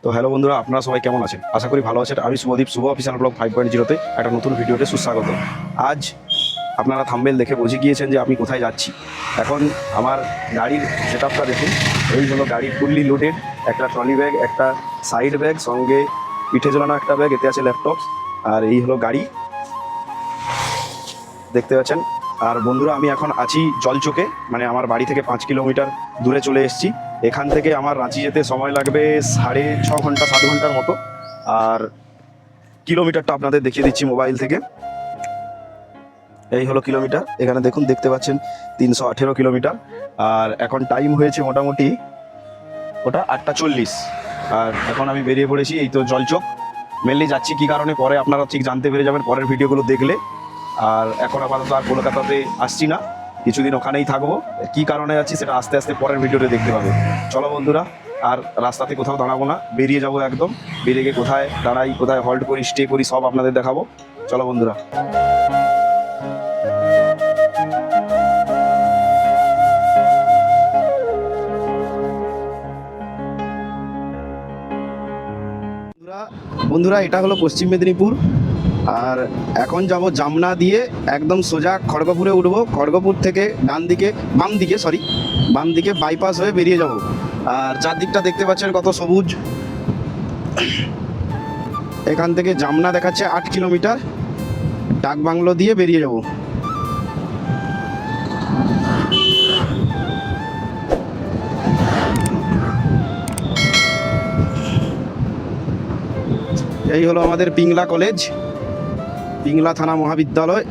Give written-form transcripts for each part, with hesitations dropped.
তো হ্যালো বন্ধুরা, আপনারা সবাই কেমন আছেন? আশা করি ভালো আছেন। আমি শুভদীপ, শুভ অফিসিয়াল ব্লগ 5.0-তে একটা নতুন ভিডিওতে সুস্বাগত। আজ আপনারা থাম্বনেল দেখে বুঝে গিয়েছেন যে আমি কোথায় যাচ্ছি। এখন আমার গাড়ির সেটআপটা দেখুন। এই হলো গাড়ি ফুললি লোডেড, একটা ট্রলি ব্যাগ, একটা সাইড ব্যাগ, সঙ্গে পিঠে ঝোলানো একটা ব্যাগ, এতে আছে ল্যাপটপ। আর এই হলো গাড়ি, দেখতে পাচ্ছেন। আর বন্ধুরা, আমি এখন আছি জলচোকে, মানে আমার বাড়ি থেকে 5 কিলোমিটার দূরে চলে এসেছি। এখান থেকে আমার রাঁচি যেতে সময় লাগবে 6.5 ঘন্টা 7 ঘন্টার মতো। আর কিলোমিটারটা আপনাদের দেখিয়ে দিচ্ছি মোবাইল থেকে। এই হলো কিলোমিটার, এখানে দেখুন, দেখতে পাচ্ছেন 318 কিলোমিটার। আর এখন টাইম হয়েছে মোটামুটি ওটা 8:40। আর এখন আমি বেরিয়ে পড়েছি, এই তো জলচোক। মেনলি যাচ্ছি কী কারণে পরে আপনারা ঠিক জানতে পেরে যাবেন পরের ভিডিওগুলো দেখলে। আর এখন আপাতত আর কলকাতাতে আসছি না, কিছুদিন ওখানেই থাকবো। কী কারণে যাচ্ছি সেটা আস্তে আস্তে পরের ভিডিওতে দেখতে পাবে। চলো বন্ধুরা, আর রাস্তাতে কোথাও দাঁড়াবো না, বেরিয়ে যাবো একদম। বেরিয়ে গিয়ে কোথায় দাঁড়াই, কোথায় হল্ট করি, স্টে করি, সব আপনাদের দেখাবো। চলো বন্ধুরা। বন্ধুরা, এটা হলো পশ্চিম মেদিনীপুর। আর এখন যাব জামনা দিয়ে একদম সোজা খড়গপুরে উঠবো। খড়গপুর থেকে বাম দিকে বাইপাস হয়ে বেরিয়ে যাব। আর চারদিকটা দেখতে পাচ্ছেন কত সবুজ। এখান থেকে জামনা দেখাচ্ছে 8 কিলোমিটার। ডাক বাংলো দিয়ে বেরিয়ে যাব। এই হলো আমাদের পিংলা কলেজ, পিংলা থানা মহাবিদ্যালয়।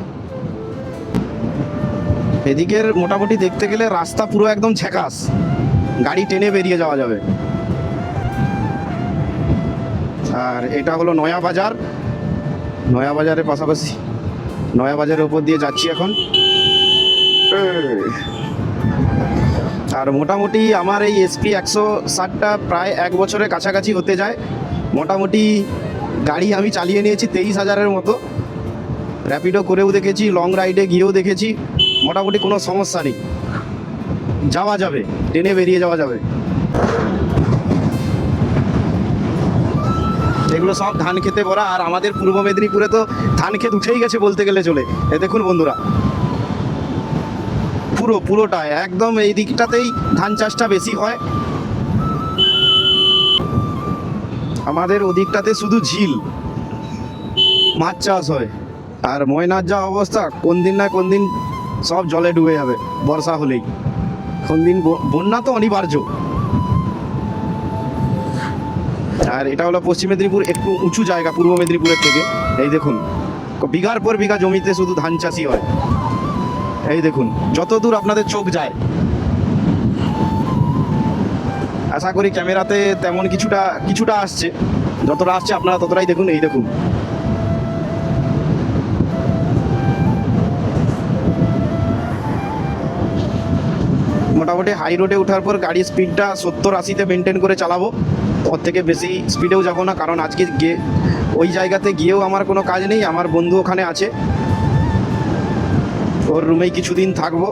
এদিকের মোটামুটি দেখতে গেলে রাস্তা পুরো একদম ঝ্যাকাস, গাড়ি টেনে বেরিয়ে যাওয়া যাবে। আর এটা হলো নয়া বাজার, নয়া বাজারের পাশাপাশি নয়া বাজারের উপর দিয়ে যাচ্ছি এখন। আর মোটামুটি আমার এই SP 160টা প্রায় 1 বছরের কাছাকাছি হতে যায়। মোটামুটি গাড়ি আমি চালিয়ে নিয়েছি 23,000-এর মতো। র্যাপিডো করেও দেখেছি, লং রাইডে গিয়েও দেখেছি, মোটামুটি কোনো সমস্যা নেই, যাওয়া যাবে, ট্রেনে বেরিয়ে যাওয়া যাবে। এগুলো সব ধান খেতে ভরা। আর আমাদের পূর্ব মেদিনীপুরে তো ধান ক্ষেত উঠেই গেছে বলতে গেলে চলে। এ দেখুন বন্ধুরা, পুরোটায় একদম এই দিকটাতেই ধান চাষটা বেশি হয়। আমাদের ওদিকটাতে শুধু ঝিল, মাছ চাষ হয়। আর ময়নার যা অবস্থা, কোন দিন না কোন দিন সব জলে ডুবে যাবে বর্ষা হলেই। কোন দিন বন্যা তো অনিবার্য। আর এটা হলো পশ্চিম মেদিনীপুর, একটু উঁচু জায়গা পূর্ব মেদিনীপুরের থেকে। এই দেখুন, বিঘার পর বিঘা জমিতে শুধু ধান চাষই হয়। এই দেখুন, যত দূর আপনাদের চোখ যায়। আশা করি ক্যামেরাতে তেমন কিছুটা আসছে, যতটা আসছে আপনারা ততটাই দেখুন। এই দেখুন, মোটামুটি হাই রোডে ওঠার পর গাড়ির স্পিডটা 70-80-তে মেনটেন করে চালাবো। ওর থেকে বেশি স্পিডেও যাবো না, কারণ আজকে ওই জায়গাতে গিয়েও আমার কোনো কাজ নেই। আমার বন্ধু ওখানে আছে, ওর রুমেই কিছুদিন থাকবো।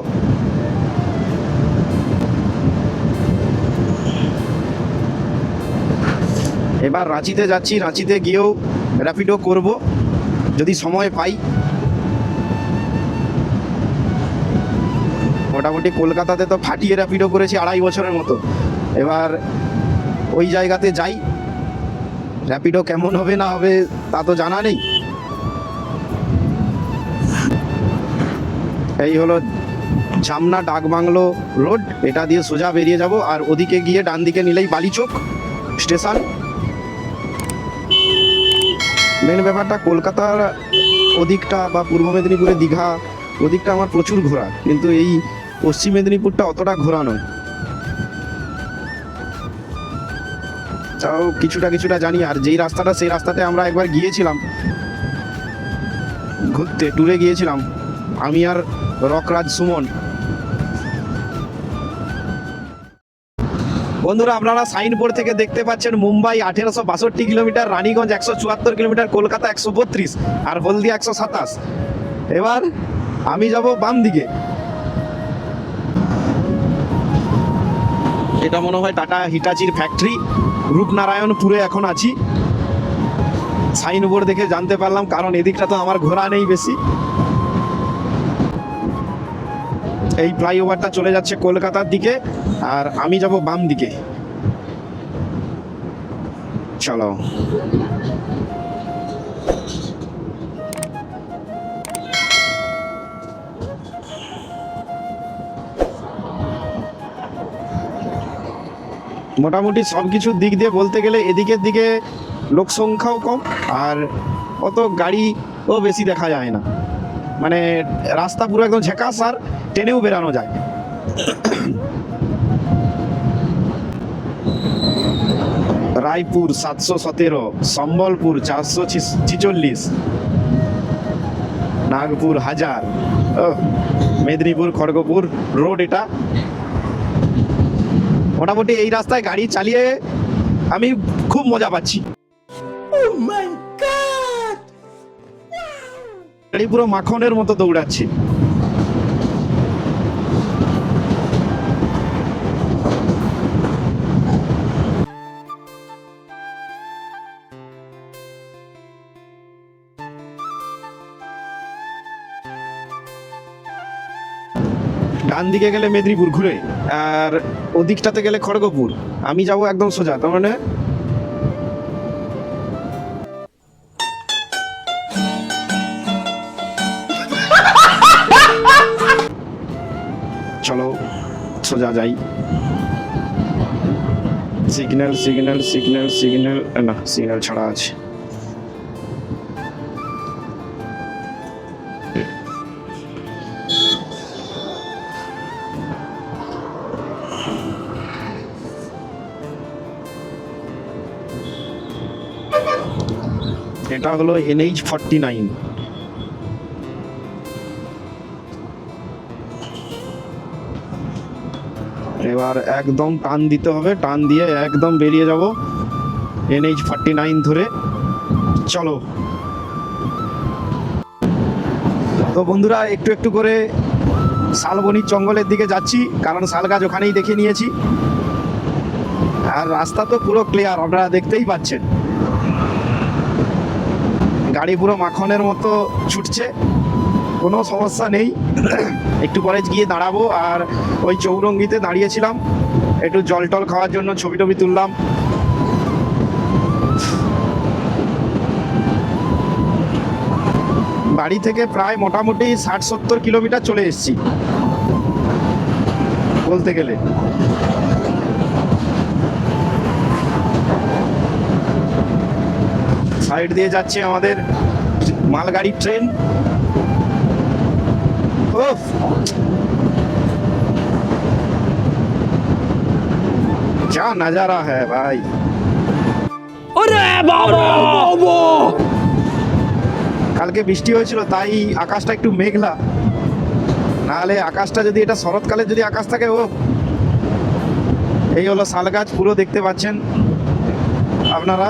এবার রাঁচিতে যাচ্ছি, রাঁচিতে গিয়েও র্যাপিডো করব যদি সময় পাই। মোটামুটি কলকাতাতে তো ফাটিয়ে র্যাপিডো করেছি 2.5 বছরের মতো। এবার ওই জায়গাতে যাই, র্যাপিডো কেমন হবে না হবে তা তো জানা নেই। এই হলো জামনা ডাকবাংলো রোড, এটা দিয়ে সোজা বেরিয়ে যাব। আর ওদিকে গিয়ে ডান দিকে নিলেই বালিচক স্টেশন। মেন ব্যাপারটা, কলকাতার ওদিকটা বা পূর্ব মেদিনীপুরের দীঘা ওদিকটা আমার প্রচুর ঘোরা, কিন্তু এই পশ্চিম মেদিনীপুরটা অতটা ঘোরা নয়। তাও কিছুটা জানি। আর যেই রাস্তাটা, সেই রাস্তাতে আমরা একবার গিয়েছিলাম ঘুরতে, ট্যুরে গিয়েছিলাম আমি আর রকরাজ সুমন। বন্ধুরা, আপনারা সাইনবোর্ড থেকে দেখতে পাচ্ছেন মুম্বাই 1862 কিলোমিটার, রানীগঞ্জ 174 কিলোমিটার, কলকাতা 132 আর হলদিয়া 127। এবার আমি যাব বাম দিকে। এটা মনে হয় টাটা হিটাচির ফ্যাক্টরি। রূপনারায়ণপুরে এখন আছি, সাইনবোর্ড দেখে জানতে পারলাম, কারণ এদিকটা তো আমার ঘোরা নেই বেশি। এই ফ্লাইওভারটা চলে যাচ্ছে কলকাতার দিকে, আর আমি যাব বাম দিকে। চলো। মোটামুটি সব কিছুর দিক দিয়ে বলতে গেলে এদিকের দিকে লোক সংখ্যাও কম, আর অত গাড়িও বেশি দেখা যায় না। মানে রাস্তা পুরো একদম ঝেঁকাস, আর ট্রেনেও বেরানো যায়। রায়পুর 717, সম্বলপুর 446, নাগপুর 1000, মেদিনীপুর খড়গপুর রোড এটা। মোটামুটি এই রাস্তায় গাড়ি চালিয়ে আমি খুব মজা পাচ্ছি। গাড়ি পুরো মাখনের মতো দৌড়াচ্ছে। ডান দিকে গেলে মেদিনীপুর ঘুরে, আর ওদিকটাতে গেলে খড়গপুর। আমি যাব একদম সোজা, তার মানে চলো সোজা যাই। সিগন্যাল সিগন্যাল সিগন্যাল সিগন্যাল, না সিগন্যাল ছাড়া আছে। এটা হলো NH49। এবার একদম টান দিতে হবে, টান দিয়ে একদম বেরিয়ে যাব NH49 ধরে। চলো। তো বন্ধুরা, একটু একটু করে শালবনির জঙ্গলের দিকে যাচ্ছি, কারণ শাল গাছ ওখানেই দেখে নিয়েছি। আর রাস্তা তো পুরো ক্লিয়ার, আপনারা দেখতেই পাচ্ছেন। গাড়ি পুরো মাখনের মতো ছুটছে, কোনো সমস্যা নেই। একটু পরে গিয়ে দাঁড়াবো, আর ওই চৌরঙ্গিতে দাঁড়িয়েছিলাম, একটু জল টল খাওয়ার জন্য ছবি টবি তুললাম। বাড়ি থেকে প্রায় মোটামুটি 60-70 কিলোমিটার চলে এসেছি বলতে গেলে। সাইড দিয়ে যাচ্ছে আমাদের মালগাড়ি ট্রেন। क्या नजारा है भाई। কালকে বৃষ্টি হয়েছিল, তাই আকাশটা একটু মেঘলা। নাহলে আকাশটা যদি, এটা শরৎকালে যদি আকাশ থাকে, ও এই হলো শাল গাছ পুরো দেখতে পাচ্ছেন আপনারা।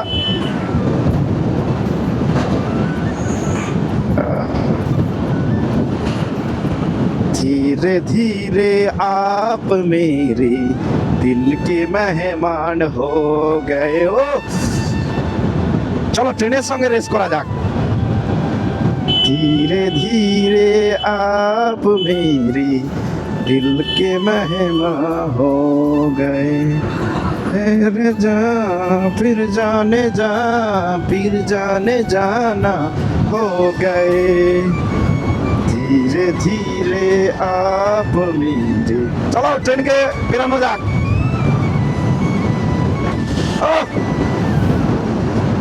धीरे धीरे आप मेरे दिल के मेहमान हो गए। ओ चलो ट्रेনের সঙ্গে রেস করা যাক। धीरे धीरे आप मेरे दिल के मेहमान हो गए। फिर जाने जा, फिर जाने जाना हो गए। धीरे धीरे आप मेरे। चलो ट्रेन के बेरानो যাক।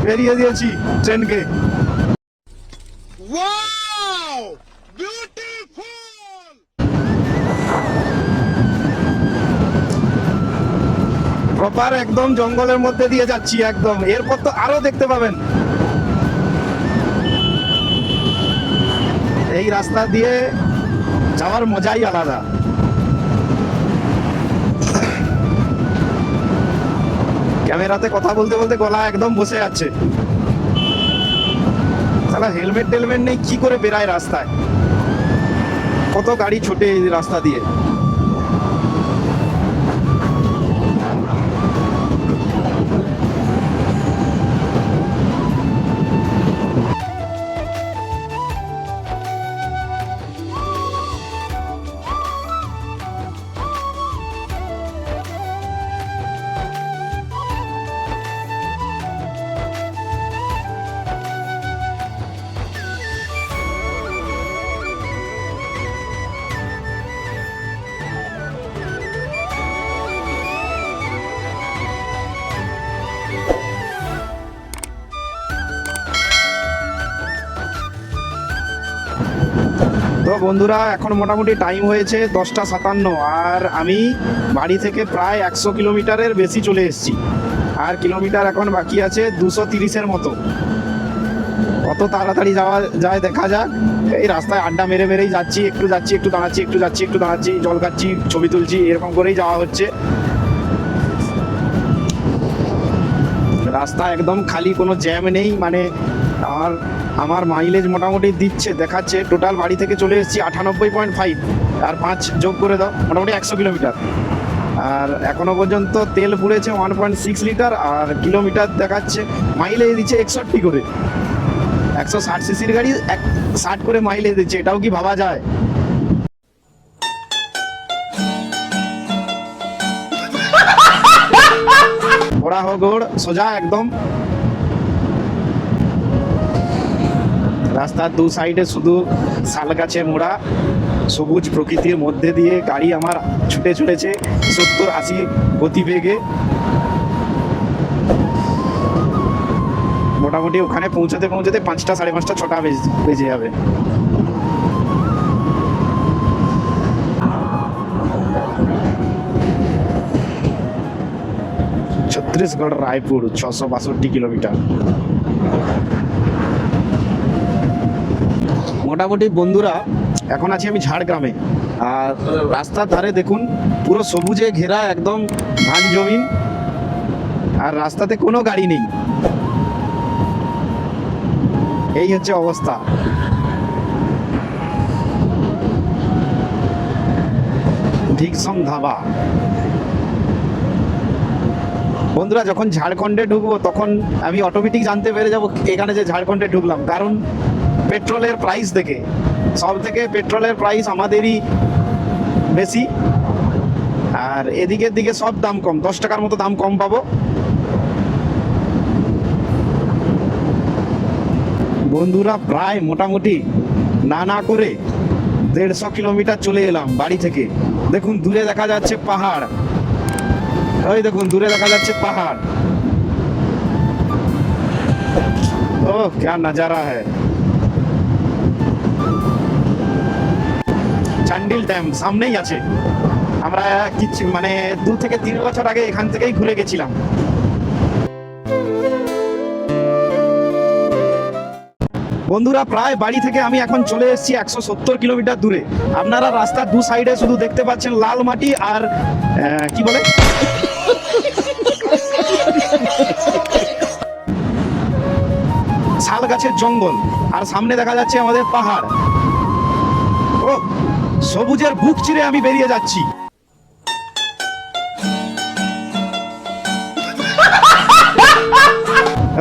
বেরিয়ে দিয়েছি ট্রেনকে। Wow beautiful. প্রপার একদম জঙ্গলের মধ্যে দিয়ে যাচ্ছি একদম। এরপর তো আরো দেখতে পাবেন। এই রাস্তা দিয়ে যাওয়ার মজাই আলাদা। ক্যামেরাতে কথা বলতে বলতে গলা একদম বসে যাচ্ছে। সালা হেলমেট টেলমেট নেই, কি করে বেরায় রাস্তায়। কত গাড়ি ছোটে এই রাস্তা দিয়ে। বন্ধুরা এখন মোটামুটি টাইম হয়েছে 10:57, আর আমি বাড়ি থেকে প্রায় 100 কিলোমিটারের বেশি চলে এসেছি। আর কিলোমিটার এখন বাকি আছে 230-এর মতো। কত তাড়াতাড়ি যাওয়া যায় দেখা যাক। এই রাস্তায় আড্ডা মেরে মেরেই যাচ্ছি, একটু যাচ্ছি একটু দাঁড়াচ্ছি, একটু যাচ্ছি একটু দাঁড়াচ্ছি, জল খাচ্ছি, ছবি তুলছি, এরকম করেই যাওয়া হচ্ছে। রাস্তা একদম খালি, কোনো জ্যাম নেই। মানে আমার মাইলেজ মোটামুটি দিচ্ছে, দেখাচ্ছে টোটাল বাড়ি থেকে চলে এসেছি 98.5, আর 5 যোগ করে দাও, মোটামুটি 100 কিলোমিটার। আর এখনো পর্যন্ত তেল পুড়েছে 1.6 লিটার, আর কিলোমিটার দেখাচ্ছে মাইলেজ দিচ্ছে 61 করে। 160 সিসির গাড়ি 60 করে মাইলেজ দিচ্ছে, এটাও কি ভাবা যায়? ঘোড়া হোগড় সোজা একদম। রাস্তার দু সাইডে শুধু শাল গাছে মোড়া, সবুজ প্রকৃতির মধ্যে দিয়ে গাড়ি আমার ছুটে চলেছে 70-80 গতিবেগে। মোটামুটি ওখানে পৌঁছাতে পৌঁছাতে 5টা, 5:30, 6টা বেজে যাবে। ছত্তিশগড় রায়পুর 662 কিলোমিটার। মোটামুটি বন্ধুরা এখন আছি আমি ঝাড়গ্রামে, আর রাস্তার ধারে দেখুন পুরো সবুজে ঘেরা একদম ধান জমিন, আর রাস্তাতে কোনো গাড়ি নেই। এই হচ্ছে অবস্থা। ডিকসন ধাবা। বন্ধুরা যখন ঝাড়খণ্ডে ঢুকবো তখন আমি অটোমেটিক জানতে পেরে যাব এখানে যে ঝাড়খণ্ডে ঢুকলাম, কারণ পেট্রোলের প্রাইস দেখে। সব থেকে পেট্রোলের প্রাইস আমাদেরই বেশি, আর এদিকের দিকে সব দাম কম, 10 টাকার মতো দাম কম পাবো। বন্ধুরা প্রায় মোটামুটি না করে 150 কিলোমিটার চলে এলাম বাড়ি থেকে। দেখুন দূরে দেখা যাচ্ছে পাহাড়, ওই দেখুন দূরে দেখা যাচ্ছে পাহাড়। ও क्या नजारा है। চান্ডিল ড্যাম সামনেই আছে। আমরা কিছু মানে 2 থেকে 3 বছর আগে এখান থেকেই ঘুরে গেছিলাম। বন্ধুরা প্রায় বাড়ি থেকে আমি এখন চলে এসেছি 170 কিলোমিটার দূরে। আপনারা রাস্তার দু সাইডে শুধু দেখতে পাচ্ছেন লাল মাটি আর কি বলে শাল গাছের জঙ্গল, আর সামনে দেখা যাচ্ছে আমাদের পাহাড়। ও সবুজের বুক চিরে আমি বেরিয়ে যাচ্ছি।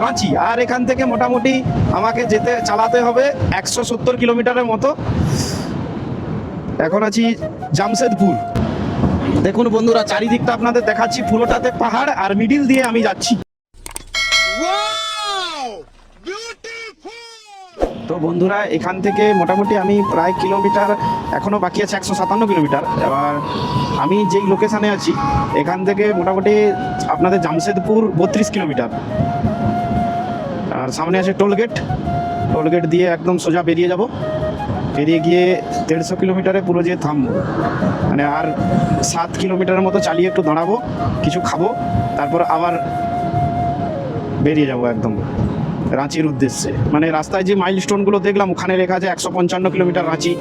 রাঁচি, আর এখান থেকে মোটামুটি আমাকে চালাতে হবে 170 কিলোমিটারের মতো। এখন আছি জামশেদপুর। দেখুন বন্ধুরা চারিদিকটা আপনাদের দেখাচ্ছি, পুরোটাতে পাহাড়, আর মিডিল দিয়ে আমি যাচ্ছি। তো বন্ধুরা এখান থেকে মোটামুটি আমি প্রায় কিলোমিটার এখনো বাকি আছে 157 কিলোমিটার। এবার আমি যেই লোকেশানে আছি এখান থেকে মোটামুটি আপনাদের জামশেদপুর 32 কিলোমিটার, আর সামনে আছে টোলগেট দিয়ে একদম সোজা বেরিয়ে যাব। বেরিয়ে গিয়ে 150 কিলোমিটারে পুরো যেয়ে থামবো, মানে আর 7 কিলোমিটারের মতো চালিয়ে একটু দাঁড়াবো, কিছু খাবো, তারপর আবার বেরিয়ে যাব একদম রাঁচির উদ্দেশ্যে। মানে রাস্তায় যে মাইলস্টোনগুলো দেখলাম ওখানে লেখা আছে 155 কিলোমিটার রাঁচি।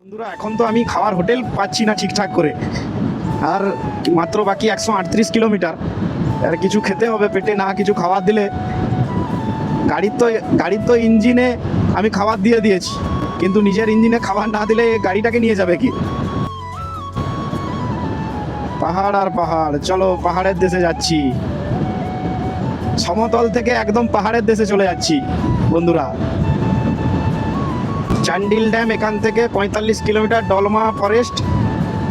বন্ধুরা এখন তো আমি খাওয়ার হোটেল পাচ্ছি না ঠিকঠাক করে, আর মাত্র বাকি 138 কিলোমিটার। আর কিছু খেতে হবে, পেটে না কিছু খাবার দিলে গাড়ির তো ইঞ্জিনে আমি খাবার দিয়ে দিয়েছি, কিন্তু নিজের ইঞ্জিনে খাবার না দিলে গাড়িটাকে নিয়ে যাবে কি? পাহাড় আর পাহাড়, চলো পাহাড়ের দেশে যাচ্ছি। সমতল থেকে একদম পাহাড়ের দেশে চলে যাচ্ছি বন্ধুরা। চান্ডিল ড্যাম এখান থেকে 45 kilometre, Dolma forest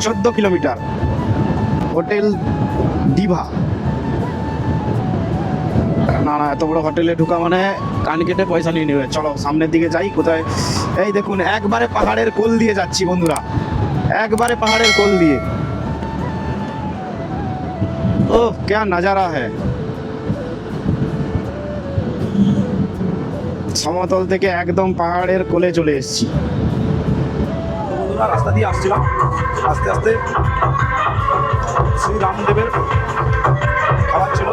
14 kilometre, hotel Diva. না এত বড় হোটেলে ঢুকা মানে কান কেটে পয়সা নিয়ে নেবে। চলো সামনের দিকে যাই। কোথায়? এই দেখুন একবারে পাহাড়ের কোল দিয়ে যাচ্ছি বন্ধুরা। একবারে পাহাড়ের কোল দিয়ে। ওহ क्या नजारा है। সমতল থেকে একদম পাহাড়ের কোলে চলে এসেছি। বন্ধুরা রাস্তা দিয়ে আসছিলাম, আস্তে আস্তে শ্রী রামদেবের খাবার ছিল,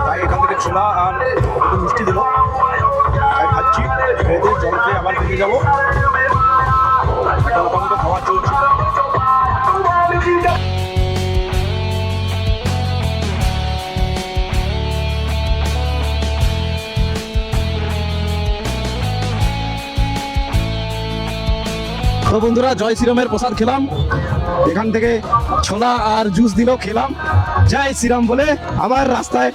তাই এখান থেকে ছোলা আর একটু মিষ্টি দিল, তাই খাচ্ছি। খেয়ে দিয়ে জল খেয়ে আবার বেরিয়ে যাবো। একটা মোটামুটি খাওয়া চলছে। তো বন্ধুরা জয় শ্রীরামের প্রসাদ খেলাম, এখান থেকে ছোলা আর জুস দিল, খেলাম। জয় শ্রীরাম বলে আবার রাস্তায়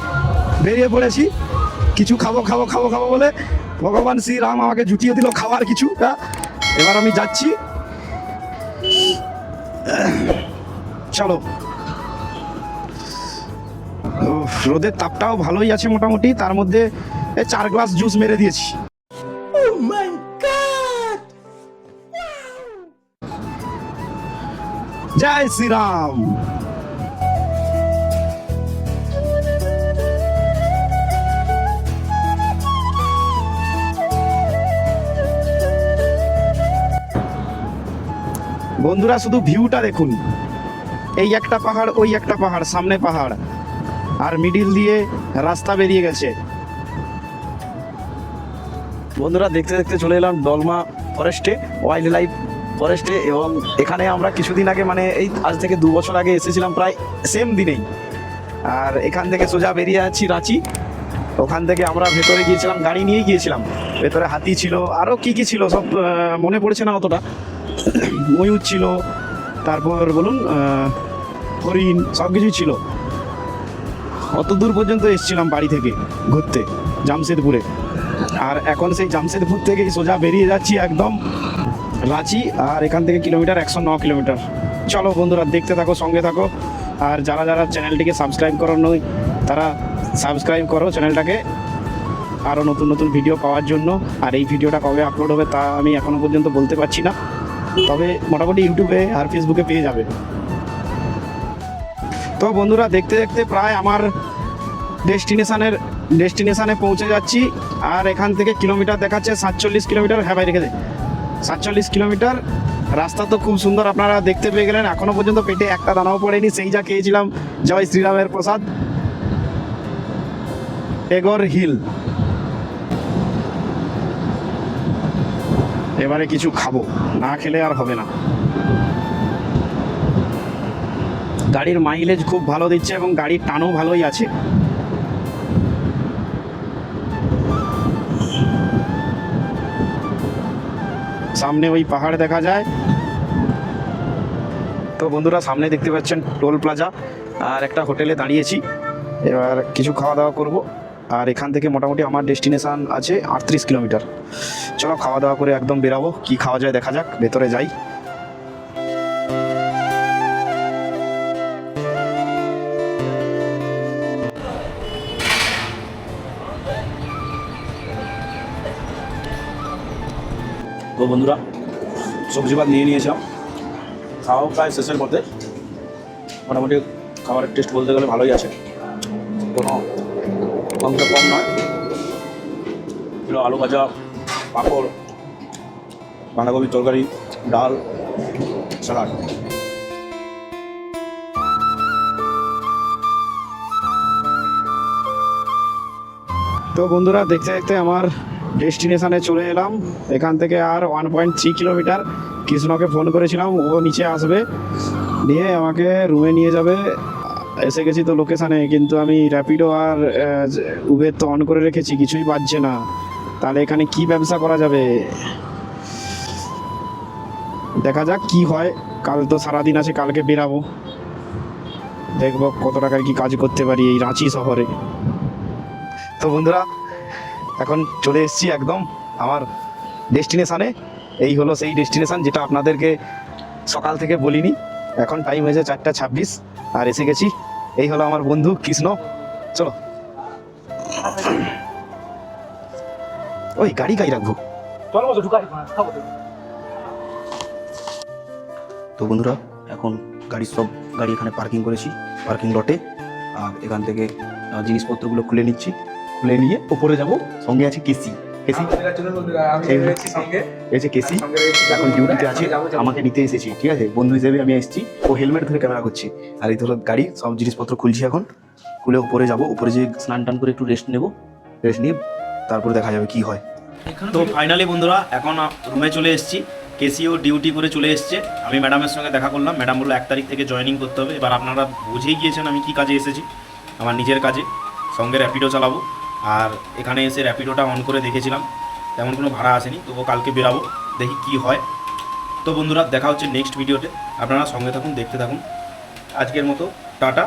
বেরিয়ে পড়েছি। কিছু খাবো খাবো খাবো খাবো বলে ভগবান শ্রীরাম আমাকে জুটিয়ে দিল খাবার কিছু। এবার আমি যাচ্ছি, চলো। রোদের তাপটাও ভালোই আছে মোটামুটি, তার মধ্যে 4 গ্লাস জুস মেরে দিয়েছি। জয় শ্রীরাম। বন্ধুরা শুধু ভিউটা দেখুন, এই একটা পাহাড়, ওই একটা পাহাড়, সামনে পাহাড়, আর মিডিল দিয়ে রাস্তা বেরিয়ে গেছে। বন্ধুরা দেখতে দেখতে চলে এলাম ডলমা ফরেস্টে, ওয়াইল্ড লাইফ ফরেস্টে। এবং এখানে আমরা কিছুদিন আগে, মানে এই আজ থেকে 2 বছর আগে এসেছিলাম প্রায় সেম দিনেই। আর এখান থেকে সোজা বেরিয়ে যাচ্ছি রাঁচি। ওখান থেকে আমরা ভেতরে গিয়েছিলাম, গাড়ি নিয়েই গিয়েছিলাম। ভেতরে হাতি ছিল, আরও কি কি ছিল সব মনে পড়ছে না অতটা। ময়ূর ছিল, তারপর বলুন হরিণ, সব কিছুই ছিল। অত দূর পর্যন্ত এসেছিলাম বাড়ি থেকে ঘুরতে জামশেদপুরে। আর এখন সেই জামশেদপুর থেকে সোজা বেরিয়ে যাচ্ছি একদম রাঁচি। আর এখান থেকে কিলোমিটার 109 কিলোমিটার। চলো বন্ধুরা দেখতে থাকো, সঙ্গে থাকো। আর যারা যারা চ্যানেলটিকে সাবস্ক্রাইব করো নয়, তারা সাবস্ক্রাইব করো চ্যানেলটাকে আরও নতুন নতুন ভিডিও পাওয়ার জন্য। আর এই ভিডিওটা কবে আপলোড হবে তা আমি এখনও পর্যন্ত বলতে পারছি না, তবে মোটামুটি ইউটিউবে আর ফেসবুকে পেয়ে যাবে। তো বন্ধুরা দেখতে দেখতে প্রায় আমার ডেস্টিনেশানে পৌঁছে যাচ্ছি। আর এখান থেকে কিলোমিটার দেখাচ্ছে 47 কিলোমিটার। হ্যাঁ ভাই, রেখে দে, 47 কিলোমিটার। রাস্তা তো খুব সুন্দর, আপনারা দেখতে পেয়ে গেলেন। এখনও পর্যন্ত পেটে একটা দানাও পড়েনি, সেই যা খেয়েছিলাম জয় শ্রীরামের প্রসাদ। এগর হিল। এবারে কিছু খাবো, না খেলে আর হবে না। গাড়ির মাইলেজ খুব ভালো দিচ্ছে এবং গাড়ির টানও ভালোই আছে। সামনে ওই পাহাড় দেখা যায়। তো বন্ধুরা সামনে দেখতে পাচ্ছেন টোল প্লাজা, আর একটা হোটেলে দাঁড়িয়েছি। এবার কিছু খাওয়া দাওয়া করব। আর এখান থেকে মোটামুটি আমার ডেস্টিনেশান আছে 38 কিলোমিটার। চলো খাওয়া দাওয়া করে একদম বেরাবো, কি খাওয়া যায় দেখা যাক, ভেতরে যাই। তো বন্ধুরা সবজি ভাত নিয়ে নিয়েছিলাম, খাওয়া প্রায় শেষের পথে। মোটামুটি খাবারের টেস্ট বলতে গেলে ভালোই আছে, কোনো কমটা কম নয়। ছিল আলু ভাজা, পাঁপড়, বাঁধাকপির তরকারি, ডাল, স্যালাড। তো বন্ধুরা দেখতে দেখতে আমার ডেস্টিনেশানে চলে এলাম। এখান থেকে আর 1.3 কিলোমিটার। কৃষ্ণকে ফোন করেছিলাম, ও নিচে আসবে, নিয়ে আমাকে রুমে নিয়ে যাবে। এসে গেছি তো লোকেশানে, কিন্তু আমি র্যাপিডো আর উবের তো অন করে রেখেছি, কিছুই বাজছে না। তাহলে এখানে কি ব্যবসা করা যাবে, দেখা যাক কি হয়। কাল তো সারাদিন আছে, কালকে বেরাবো, দেখবো কত টাকার কি কাজ করতে পারি এই রাঁচি শহরে। তো বন্ধুরা এখন চলে এসেছি একদম আমার ডেস্টিনেশানে। এই হলো সেই ডেস্টিনেশান যেটা আপনাদেরকে সকাল থেকে বলিনি। এখন টাইম হয়েছে 4:26 আর এসে গেছি। এই হলো আমার বন্ধু কৃষ্ণ। চলো, ওই গাড়ি গাই রাখবো। তো বন্ধুরা এখন সব গাড়ি এখানে পার্কিং করেছি পার্কিং লটে। আর এখান থেকে জিনিসপত্রগুলো খুলে নিচ্ছি, খুলে নিয়ে ওপরে যাব। সঙ্গে আছে কেসি। কেসি এখন ডিউটিতে আছে, আমাকে নিতে এসেছি, ঠিক আছে, বন্ধু হিসেবে আমি এসেছি। ও হেলমেট ধরে ক্যামেরা করছি। আর এই ধরো গাড়ি সব জিনিসপত্র খুলছি এখন, খুলে উপরে যাব। উপরে যে স্নান টান করে একটু রেস্ট নেব, রেস্ট নিয়ে তারপরে দেখা যাবে কি হয়। তো ফাইনালি বন্ধুরা এখন রুমে চলে এসেছি। কেসিও ডিউটি করে চলে এসছে। আমি ম্যাডামের সঙ্গে দেখা করলাম। ম্যাডাম বললো 1 তারিখ থেকে জয়েনিং করতে হবে। এবার আপনারা বুঝেই গিয়েছেন আমি কি কাজে এসেছি, আমার নিজের কাজে। সঙ্গে র্যাপিডো চালাবো। আর এখানে এসে র্যাপিডোটা অন করে দেখেছিলাম, তেমন কোনো ভাড়া আসেনি। তবু কালকে বেরাবো, দেখি কি হয়। তো বন্ধুরা দেখা হচ্ছে নেক্সট ভিডিওতে, আপনারা সঙ্গে থাকুন, দেখতে থাকুন। আজকের মতো টাটা।